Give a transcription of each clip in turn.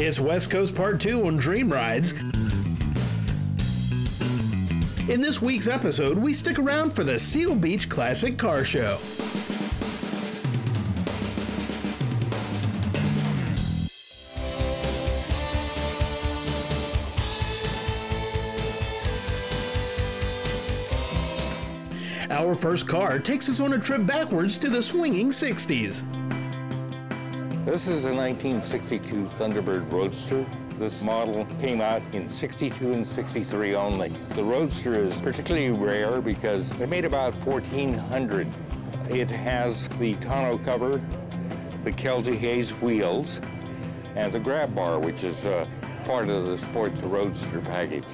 It's West Coast Part 2 on Dream Rides. In this week's episode, we stick around for the Seal Beach Classic Car Show. Our first car takes us on a trip backwards to the swinging 60s. This is a 1962 Thunderbird Roadster. This model came out in 62 and 63 only. The Roadster is particularly rare because they made about 1,400. It has the tonneau cover, the Kelsey Hayes wheels, and the grab bar, which is part of the Sports Roadster package.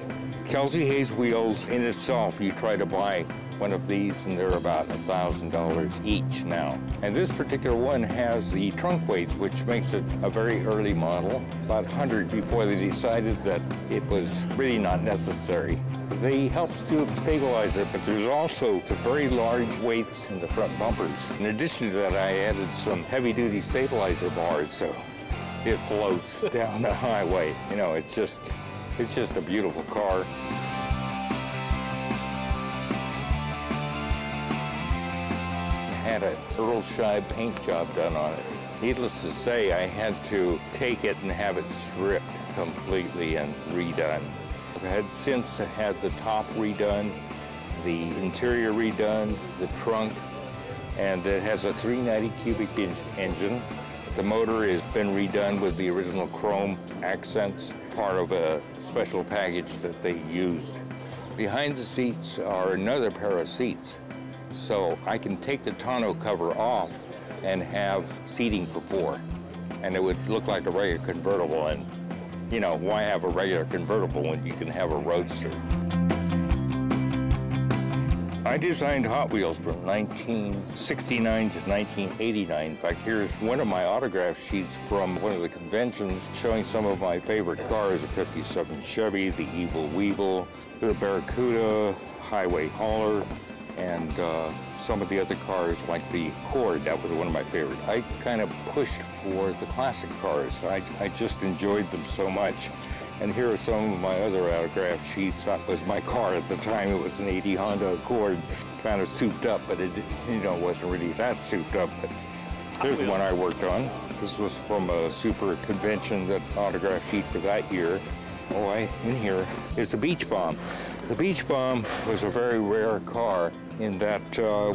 Kelsey Hayes wheels in itself, you try to buy one of these and they're about $1,000 each now. And this particular one has the trunk weights, which makes it a very early model, about 100 before they decided that it was really not necessary. They help to stabilize it, but there's also some very large weights in the front bumpers. In addition to that, I added some heavy-duty stabilizer bars, so it floats down the highway. You know, it's just a beautiful car. Had an Earl Scheib paint job done on it. Needless to say, I had to take it and have it stripped completely and redone. I've had since had the top redone, the interior redone, the trunk, and it has a 390 cubic inch engine. The motor has been redone with the original chrome accents, part of a special package that they used. Behind the seats are another pair of seats. So I can take the tonneau cover off and have seating for four. And it would look like a regular convertible. And, you know, why have a regular convertible when you can have a Roadster? I designed Hot Wheels from 1969 to 1989. In fact, here's one of my autograph sheets from one of the conventions showing some of my favorite cars, the 57 Chevy, the Evil Weevil, the Barracuda, Highway Hauler, and some of the other cars like the Accord. That was one of my favorites. I kind of pushed for the classic cars. I just enjoyed them so much. And here are some of my other autograph sheets. That was my car at the time. It was an 80 Honda Accord, kind of souped up, but it, you know, wasn't really that souped up. But here's one I worked on. This was from a super convention, that autograph sheet for that year. Oh, in here is the Beach Bomb. The Beach Bomb was a very rare car in that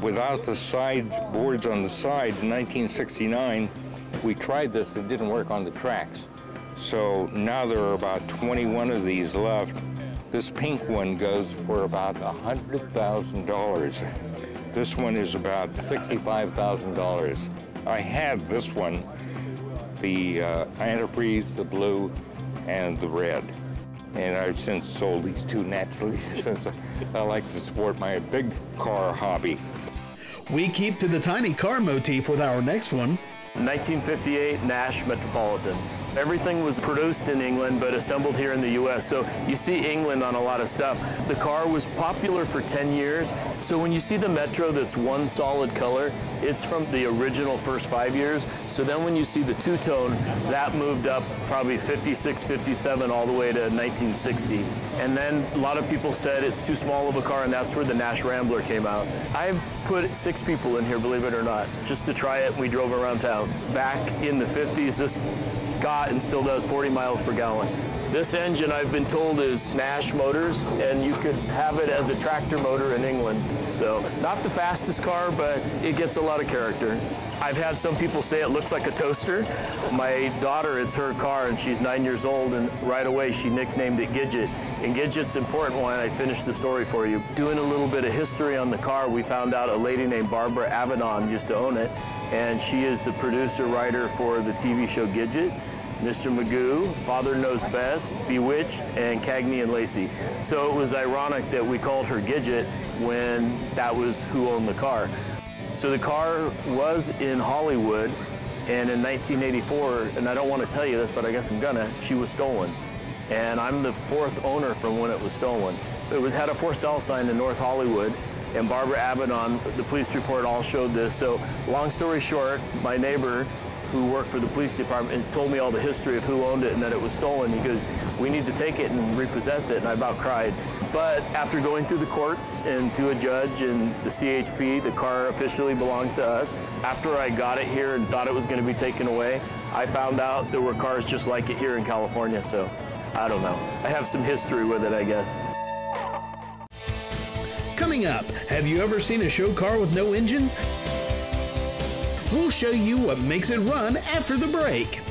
without the side boards on the side, in 1969, we tried this, it didn't work on the tracks. So now there are about 21 of these left. This pink one goes for about $100,000. This one is about $65,000. I had this one, the antifreeze, the blue, and the red. And I've since sold these two naturally since I like to support my big car hobby. We keep to the tiny car motif with our next one. 1958 Nash Metropolitan. Everything was produced in England but assembled here in the US. So you see England on a lot of stuff. The car was popular for 10 years. So when you see the Metro that's one solid color, it's from the original first 5 years. So then when you see the two-tone, that moved up probably 56, 57 all the way to 1960. And then a lot of people said it's too small of a car, and that's where the Nash Rambler came out. I've put 6 people in here, believe it or not, just to try it. We drove around town. Back in the 50s, this got and still does 40 miles per gallon. This engine, I've been told, is Nash motors, and you could have it as a tractor motor in England. So not the fastest car, but it gets a lot of character. I've had some people say it looks like a toaster. My daughter, it's her car, and she's 9 years old, and right away she nicknamed it Gidget. And Gidget's important when I finish the story for you. Doing a little bit of history on the car, we found out a lady named Barbara Avedon used to own it, and she is the producer writer for the TV show Gidget, Mr. Magoo, Father Knows Best, Bewitched, and Cagney and Lacey. So it was ironic that we called her Gidget when that was who owned the car. So the car was in Hollywood, and in 1984, and I don't want to tell you this, but I guess I'm gonna, she was stolen. And I'm the 4th owner from when it was stolen. It had a for sale sign in North Hollywood, and Barbara Avedon, the police report all showed this. So long story short, my neighbor who worked for the police department and told me all the history of who owned it and that it was stolen. He goes, we need to take it and repossess it, and I about cried. But after going through the courts and to a judge and the CHP, the car officially belongs to us. After I got it here and thought it was going to be taken away, I found out there were cars just like it here in California, so I don't know. I have some history with it, I guess. Coming up, have you ever seen a show car with no engine? We'll show you what makes it run after the break.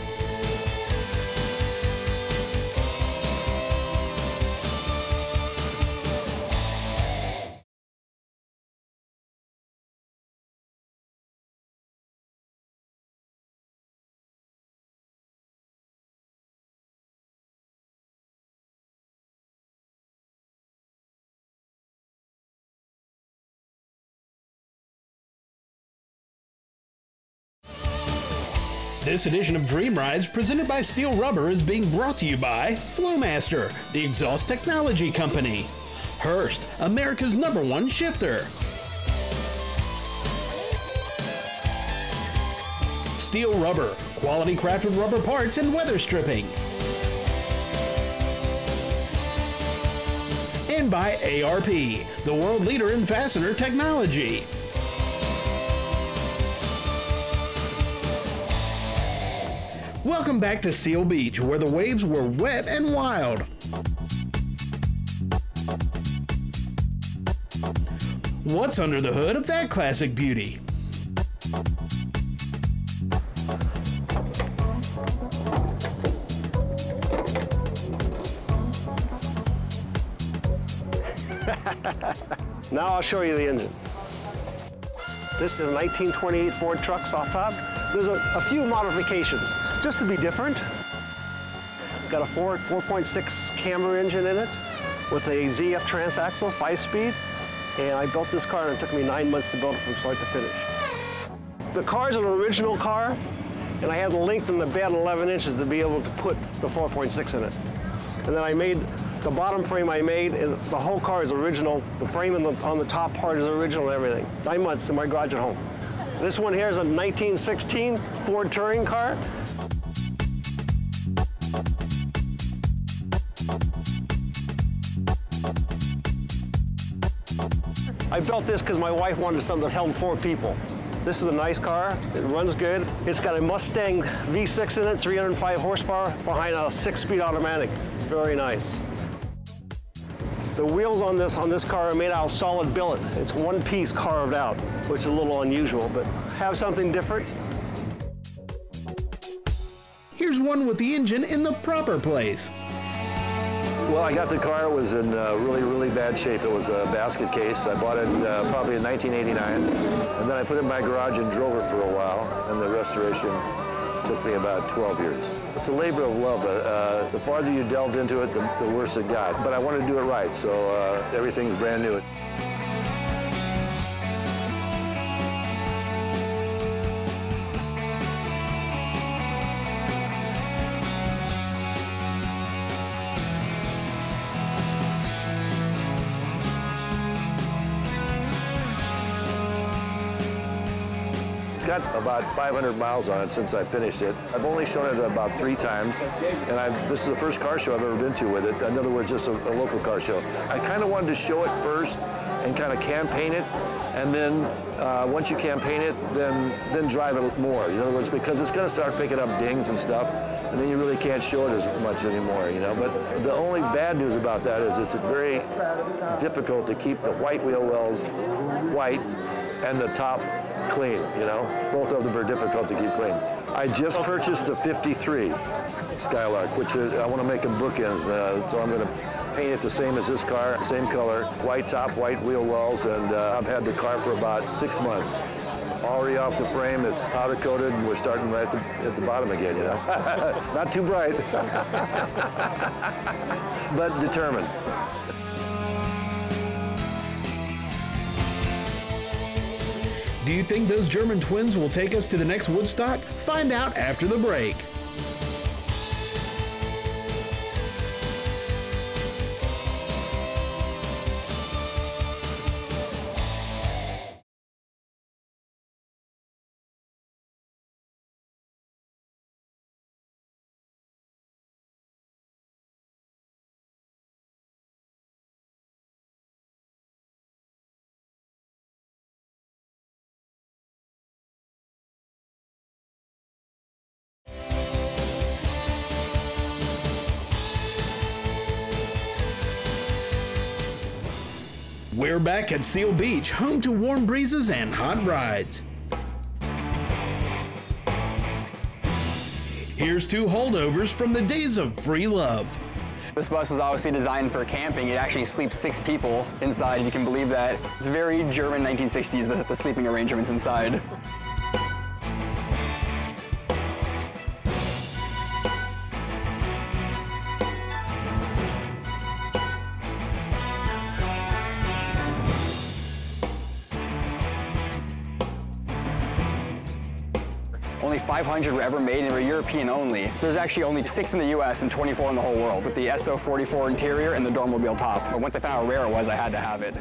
This edition of Dream Rides, presented by Steel Rubber, is being brought to you by Flowmaster, the exhaust technology company; Hurst, America's #1 shifter; Steel Rubber, quality crafted rubber parts and weather stripping; and by ARP, the world leader in fastener technology. Welcome back to Seal Beach, where the waves were wet and wild. What's under the hood of that classic beauty? Now I'll show you the engine. This is a 1928 Ford truck soft top. There's a few modifications, just to be different. Got a 4.6 camber engine in it with a ZF transaxle, 5-speed. And I built this car, and it took me 9 months to build it from start to finish. The car is an original car, and I had to lengthen the bed 11 inches to be able to put the 4.6 in it. And then I made the bottom frame and the whole car is original. The frame on the top part is original and everything. 9 months in my garage at home. This one here is a 1916 Ford Touring car. I built this because my wife wanted something that held 4 people. This is a nice car. It runs good. It's got a Mustang V6 in it, 305 horsepower behind a 6-speed automatic. Very nice. The wheels on this car are made out of solid billet. It's one piece carved out, which is a little unusual, but have something different. Here's one with the engine in the proper place. Well, I got the car. It was in really, really bad shape. It was a basket case. I bought it probably in 1989, and then I put it in my garage and drove it for a while, and the restoration took me about 12 years. It's a labor of love. The farther you delved into it, the worse it got. But I wanted to do it right, so everything's brand new. It's got about 500 miles on it since I finished it. I've only shown it about 3 times, and this is the first car show I've ever been to with it. In other words, just a local car show. I kind of wanted to show it first and kind of campaign it, and then once you campaign it, then drive it more. In other words, because it's going to start picking up dings and stuff, and then you really can't show it as much anymore, you know. But the only bad news about that is it's very difficult to keep the white wheel wells white and the top clean, you know. Both of them are difficult to keep clean. I just purchased a 53 Skylark, which I want to make them bookends, so I'm going to paint it the same as this car, same color, white top, white wheel wells, and I've had the car for about 6 months. It's already off the frame, it's powder coated, and we're starting right at the bottom again, you know. Not too bright, but determined. Do you think those German twins will take us to the next Woodstock? Find out after the break. We're back at Seal Beach, home to warm breezes and hot rides. Here's two holdovers from the days of free love. This bus was obviously designed for camping. It actually sleeps 6 people inside, if you can believe that. It's very German 1960s, the sleeping arrangements inside. Only 500 were ever made, and they were European only. So there's actually only 6 in the US and 24 in the whole world, with the SO44 interior and the Dormobile top. But once I found out how rare it was, I had to have it.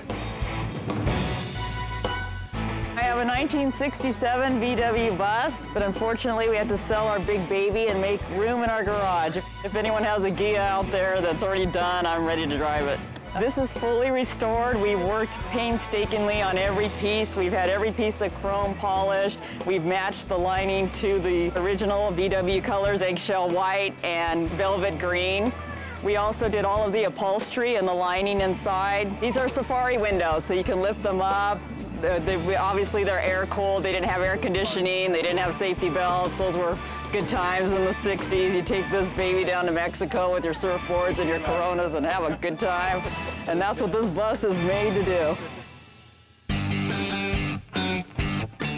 I have a 1967 VW bus, but unfortunately we had to sell our big baby and make room in our garage. If anyone has a Gia out there that's already done, I'm ready to drive it. This is fully restored. We worked painstakingly on every piece. We've had every piece of chrome polished. We've matched the lining to the original VW colors, eggshell white and velvet green. We also did all of the upholstery and the lining inside. These are safari windows, so you can lift them up. Obviously they're air cooled. They didn't have air conditioning. They didn't have safety belts. Those were good times in the 60s. You take this baby down to Mexico with your surfboards and your Coronas and have a good time. And that's what this bus is made to do.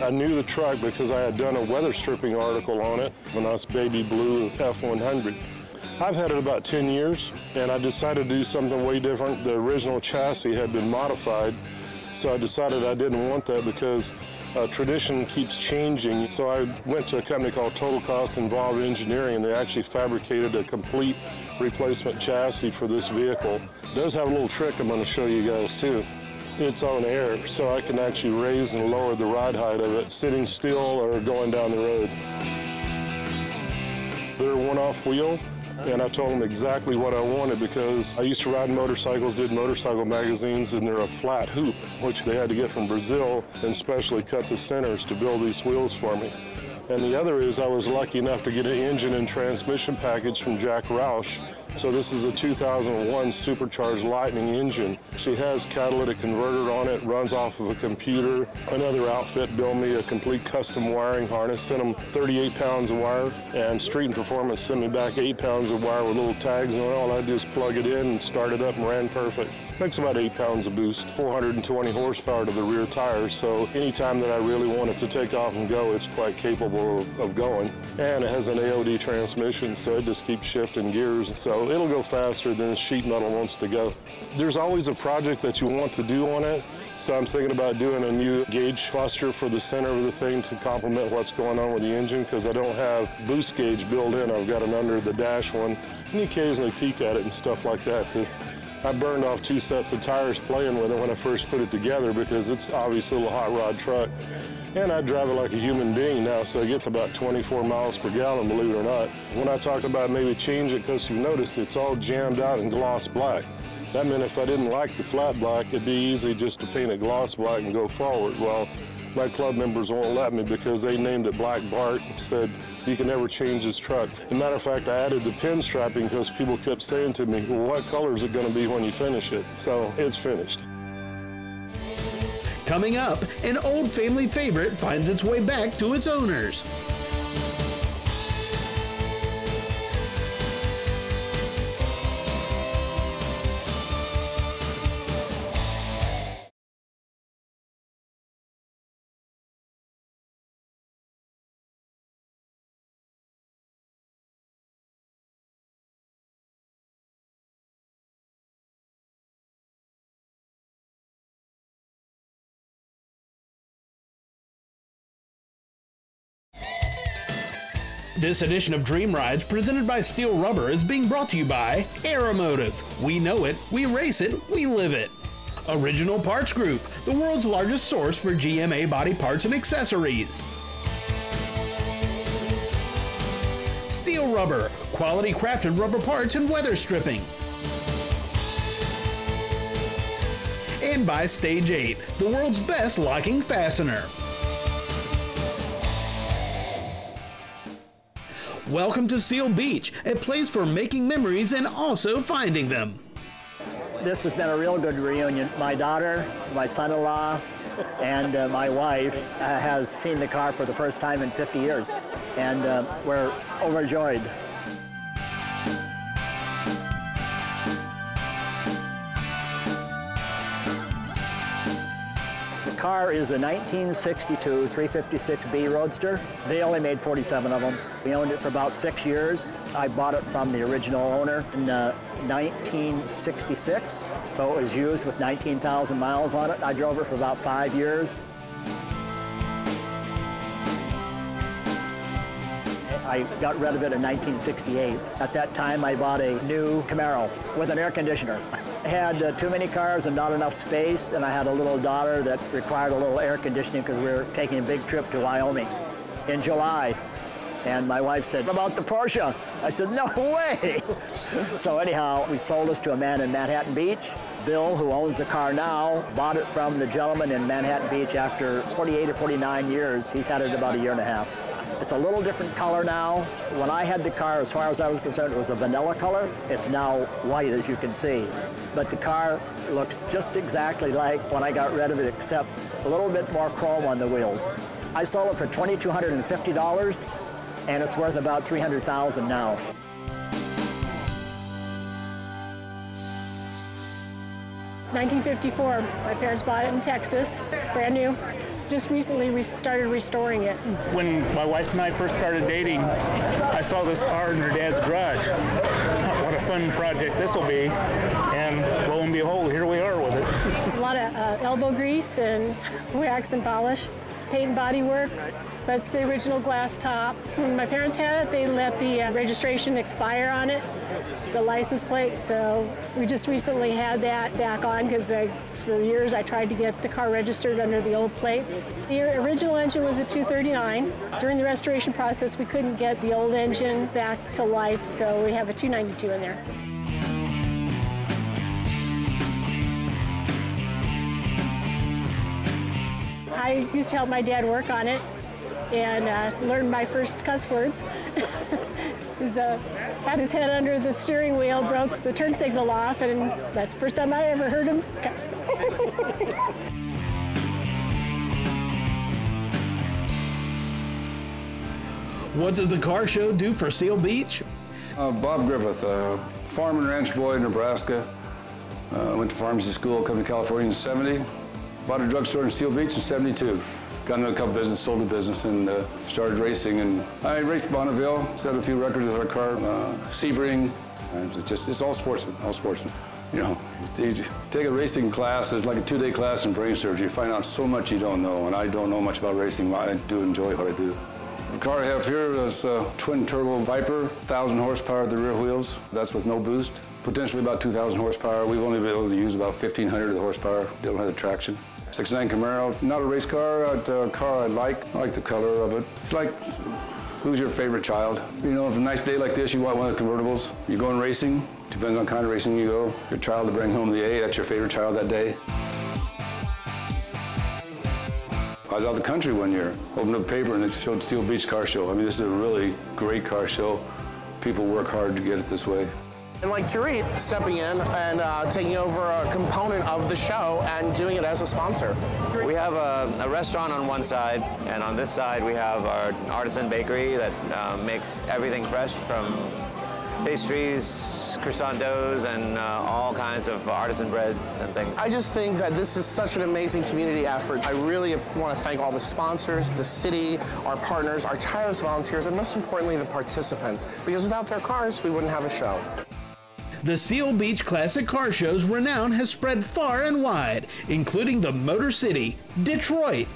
I knew the truck because I had done a weather stripping article on it when I was baby blue F100. I've had it about 10 years, and I decided to do something way different. The original chassis had been modified, so I decided I didn't want that because tradition keeps changing. So I went to a company called Total Cost Involved Engineering, and they actually fabricated a complete replacement chassis for this vehicle. It does have a little trick I'm going to show you guys too. It's on air, so I can actually raise and lower the ride height of it, sitting still or going down the road. They're one-off wheel, and I told them exactly what I wanted because I used to ride motorcycles, did motorcycle magazines, and they're a flat hoop, which they had to get from Brazil and specially cut the centers to build these wheels for me. And the other is I was lucky enough to get an engine and transmission package from Jack Roush. So this is a 2001 supercharged Lightning engine. She has catalytic converter on it, runs off of a computer. Another outfit built me a complete custom wiring harness, sent them 38 pounds of wire, and Street and Performance sent me back 8 pounds of wire with little tags on it. All I had to do is plug it in and start it up and ran perfect. Makes about 8 pounds of boost, 420 horsepower to the rear tires, so anytime that I really want it to take off and go, it's quite capable of going. And it has an AOD transmission, so it just keeps shifting gears, so it'll go faster than the sheet metal wants to go. There's always a project that you want to do on it, so I'm thinking about doing a new gauge cluster for the center of the thing to complement what's going on with the engine, because I don't have boost gauge built in. I've got an under the dash one, and you occasionally peek at it and stuff like that, because I burned off 2 sets of tires playing with it when I first put it together because it's obviously a little hot rod truck. And I drive it like a human being now, so it gets about 24 miles per gallon, believe it or not. When I talked about maybe change it, because you noticed it's all jammed out in gloss black. That meant if I didn't like the flat black, it'd be easy just to paint it gloss black and go forward. Well, my club members won't let me because they named it Black Bart and said, you can never change this truck. As a matter of fact, I added the pin strapping because people kept saying to me, well, what color is it going to be when you finish it? So it's finished. Coming up, an old family favorite finds its way back to its owners. This edition of Dream Rides, presented by Steel Rubber, is being brought to you by Aeromotive. We know it, we race it, we live it. Original Parts Group, the world's largest source for GMA body parts and accessories. Steel Rubber, quality crafted rubber parts and weather stripping. And by Stage 8, the world's best locking fastener. Welcome to Seal Beach, a place for making memories and also finding them. This has been a real good reunion. My daughter, my son-in-law, and my wife has seen the car for the first time in 50 years, and we're overjoyed. The car is a 1962 356B Roadster. They only made 47 of them. We owned it for about 6 years. I bought it from the original owner in 1966, so it was used with 19,000 miles on it. I drove it for about 5 years. I got rid of it in 1968. At that time, I bought a new Camaro with an air conditioner. I had too many cars and not enough space, and I had a little daughter that required a little air conditioning because we were taking a big trip to Wyoming in July. And my wife said, "What about the Porsche?" I said, "No way!" So anyhow, we sold this to a man in Manhattan Beach. Bill, who owns the car now, bought it from the gentleman in Manhattan Beach after 48 or 49 years. He's had it about a year and a half. It's a little different color now. When I had the car, as far as I was concerned, it was a vanilla color. It's now white, as you can see. But the car looks just exactly like when I got rid of it, except a little bit more chrome on the wheels. I sold it for $2,250, and it's worth about $300,000 now. $1954. My parents bought it in Texas, brand new. Just recently we started restoring it. When my wife and I first started dating, I saw this car in her dad's garage. What a fun project this will be. And lo and behold, here we are with it. A lot of elbow grease and wax and polish, paint and body work. That's the original glass top. When my parents had it, they let the registration expire on it, the license plate. So we just recently had that back on because for years I tried to get the car registered under the old plates. The original engine was a 239. During the restoration process, we couldn't get the old engine back to life, so we have a 292 in there. I used to help my dad work on it and learned my first cuss words. He had his head under the steering wheel, broke the turn signal off, and that's the first time I ever heard him cuss. What does the car show do for Seal Beach? Bob Griffith, farm and ranch boy in Nebraska. Went to pharmacy school, come to California in '70. Bought a drugstore in Seal Beach in '72. Got into a couple business, sold the business, and started racing. And I raced Bonneville, set a few records with our car, Sebring, and it's all sportsmen, all sportsmen. You know, you take a racing class, there's like a 2-day class in brain surgery. You find out so much you don't know, and I don't know much about racing. I do enjoy what I do. The car I have here is a twin-turbo Viper, 1,000 horsepower at the rear wheels. That's with no boost. Potentially about 2,000 horsepower. We've only been able to use about 1,500 of the horsepower. Don't have the traction. 69 Camaro. It's not a race car. It's a car I like. I like the color of it. It's like, who's your favorite child? You know, if a nice day like this, you want one of the convertibles. You're going racing. Depends on the kind of racing you go. Your child to bring home the A, that's your favorite child that day. I was out the country one year, opened up a paper and it showed Seal Beach Car Show. I mean, this is a really great car show. People work hard to get it this way. And like Thierry stepping in and taking over a component of the show and doing it as a sponsor. We have a restaurant on one side, and on this side we have our artisan bakery that makes everything fresh, from pastries, croissant doughs, and all kinds of artisan breads and things. I just think that this is such an amazing community effort. I really want to thank all the sponsors, the city, our partners, our tireless volunteers, and most importantly, the participants, because without their cars, we wouldn't have a show. The Seal Beach Classic Car Show's renown has spread far and wide, including the Motor City, Detroit.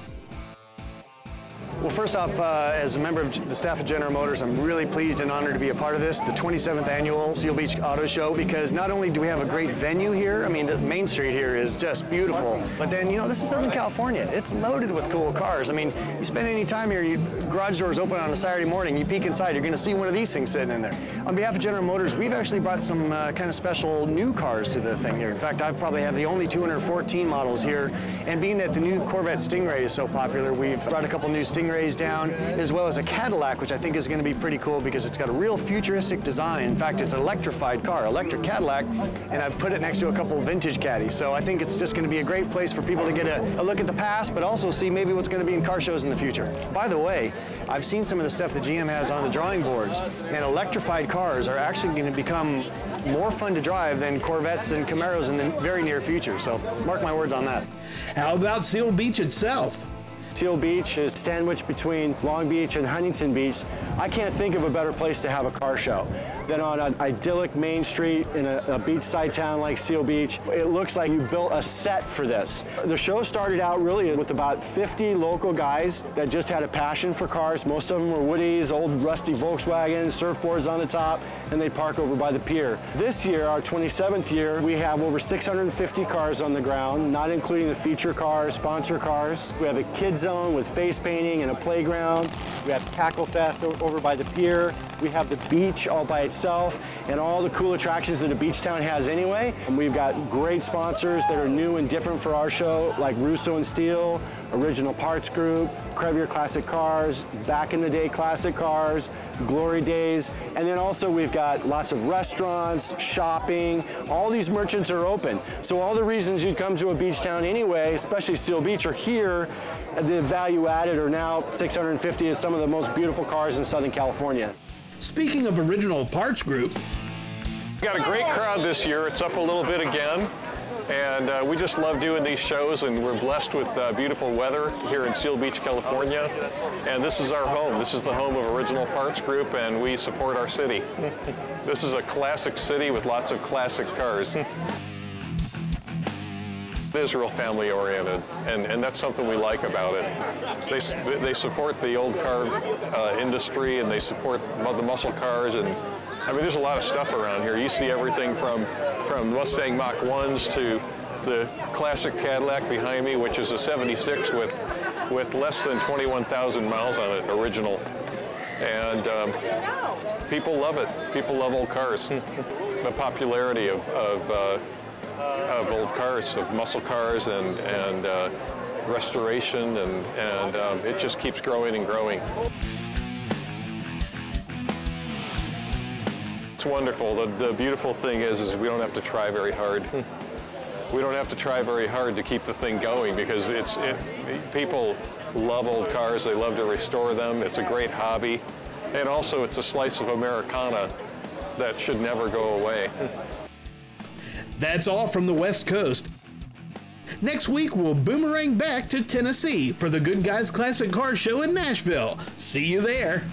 Well, first off, as a member of the staff of General Motors, I'm really pleased and honored to be a part of this, the 27th annual Seal Beach Auto Show, because not only do we have a great venue here, I mean, the Main Street here is just beautiful, but then, you know, this is Southern California. It's loaded with cool cars. I mean, you spend any time here, garage doors open on a Saturday morning, you peek inside, you're going to see one of these things sitting in there. On behalf of General Motors, we've actually brought some kind of special new cars to the thing here. In fact, I probably have the only 214 models here, and being that the new Corvette Stingray is so popular, we've brought a couple new Stingrays Stingrays down, as well as a Cadillac, which I think is going to be pretty cool because it's got a real futuristic design. In fact, it's an electrified car, electric Cadillac, and I've put it next to a couple vintage caddies. So I think it's just going to be a great place for people to get a look at the past, but also see maybe what's going to be in car shows in the future. By the way, I've seen some of the stuff that GM has on the drawing boards, and electrified cars are actually going to become more fun to drive than Corvettes and Camaros in the very near future. So mark my words on that. How about Seal Beach itself? Seal Beach is sandwiched between Long Beach and Huntington Beach. I can't think of a better place to have a car show than on an idyllic main street in a beachside town like Seal Beach. It looks like you built a set for this. The show started out really with about 50 local guys that just had a passion for cars. Most of them were Woodies, old rusty Volkswagens, surfboards on the top, and they park over by the pier. This year, our 27th year, we have over 650 cars on the ground, not including the feature cars, sponsor cars. We have a kids zone with face painting and a playground. We have Cackle Fest over by the pier. We have the beach all by itself and all the cool attractions that a beach town has anyway. And we've got great sponsors that are new and different for our show, like Russo and Steel, Original Parts Group, Crevier Classic Cars, Back in the Day Classic Cars, Glory Days, and then also we've got lots of restaurants, shopping. All these merchants are open. So all the reasons you'd come to a beach town anyway, especially Seal Beach, are here. The value added are now 650 of some of the most beautiful cars in Southern California. Speaking of Original Parts Group, we've got a great crowd this year. It's up a little bit again. And we just love doing these shows, and we're blessed with beautiful weather here in Seal Beach, California. And this is our home. This is the home of Original Parts Group, and we support our city. This is a classic city with lots of classic cars. It is real family oriented, and that's something we like about it. They support the old car industry, and they support the muscle cars, and I mean, there's a lot of stuff around here. You see everything from Mustang Mach 1s to the classic Cadillac behind me, which is a 76 with less than 21,000 miles on it, original. And people love it. People love old cars. The popularity of old cars, of muscle cars and restoration, and it just keeps growing and growing. It's wonderful. The beautiful thing is we don't have to try very hard. We don't have to try very hard to keep the thing going because people love old cars. They love to restore them. It's a great hobby. And also it's a slice of Americana that should never go away. That's all from the West Coast. Next week, we'll boomerang back to Tennessee for the Good Guys Classic Car Show in Nashville. See you there.